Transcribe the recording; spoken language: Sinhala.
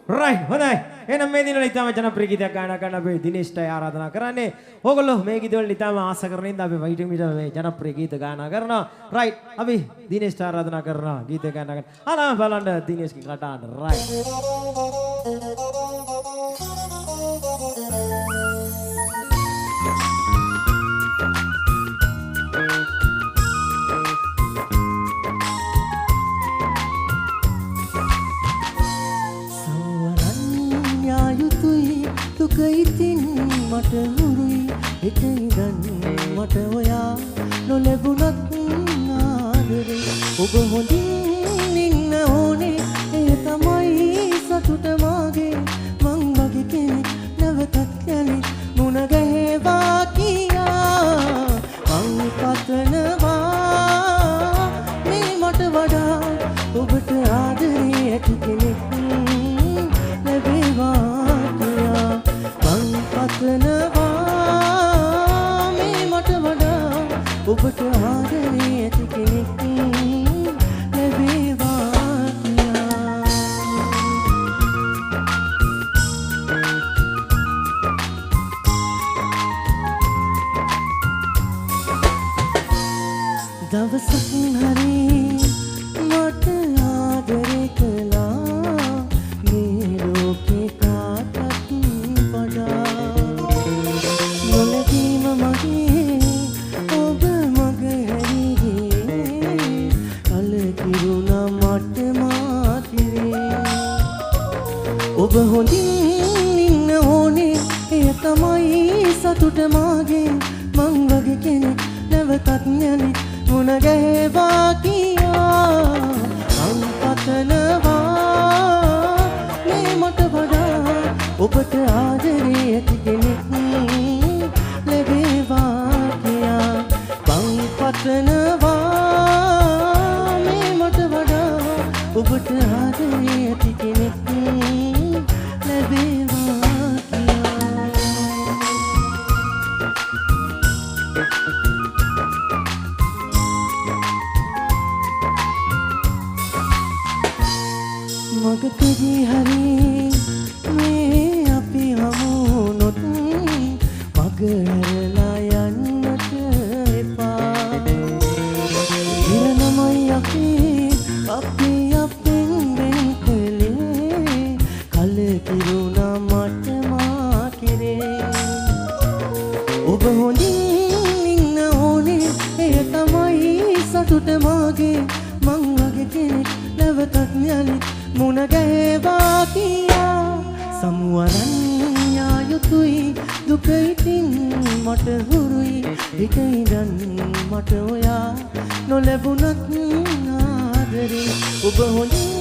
right හොඳයි එහෙනම් මේ දිනවල ඉතාම ජනප්‍රිය ගීතයක් ගායනා කරන්න අපි දිනේෂ්ට ආරාධනා කරන්නේ ඕගොල්ලෝ මේ ගීත වල ඉතාම ආස කරන ඉඳ අපි වයිටමිට මේ ජනප්‍රිය ගීත ගායනා කරනවා right අපි දිනේෂ්ට ආරාධනා කරනවා ගීත ගායනා කරන්න අනා බලන්න දිනේෂ්ගේ කටහඬ right දුකයිතින් මට හුරුයි හිත ඉඳන් මට ඔයා නොලැබුණත් ආදරේ ඔබ හොඳින් ඉන්න ඕනේ ඒ තමයි සතුට මාගේ මං වගේ කෙනෙක් නැවතත් යලි මුණ ගැහෙවා කියා මං පතනවා මේ මට වඩා ඔබට ආදරේ ඇති කෙනෙක් ලැබේවා පතනවා මේ මට වඩා ඔබට ආදරේ ඇති කෙනෙක් ලැබේවා කියා දවසක් හරි මට ආදරේ කළා මේ ලෝකේ කාටත් නොලැබීම මගේ ඔබ මග හැරීගේ කලකිරුණා මට මාතිරේ ඔබ හොඳින් ඉන්න ඕනේ එය තමයි සතුට මාගේ මං වගේ කෙනෙක් නැවතත් යලි මුණ ගැහෙවා කියා මං පතනවා මේ මට වඩා ඔබට ආදරේ ඇති කෙනෙක් ලැබේවා කියා මං පතනවා මේ මට වඩා ඔබට ආදරේ ඇති කෙනෙක් ලැබේවා කියා මගතදී හරි මේ අපි හමුනොත් මග හැරලා යන්නට එපා ඉරණමයි අපි අපෙන් වෙන් කළේ කලකිරුණා මට මා කෙරේ ඔබ හොඳින් ඉන්න ඕනේ එය තමයි සතුට මාගේ මං වගේ කෙනෙක් නැවතත් යලි මුණ ගැහෙවා කියා සමුවරන් යා යුතුයි දුකයිතින් මට හුරුයි හිත ඉඳන් මට ඔයා නොලැබුණත් ආදරේ ඔබ හොඳින්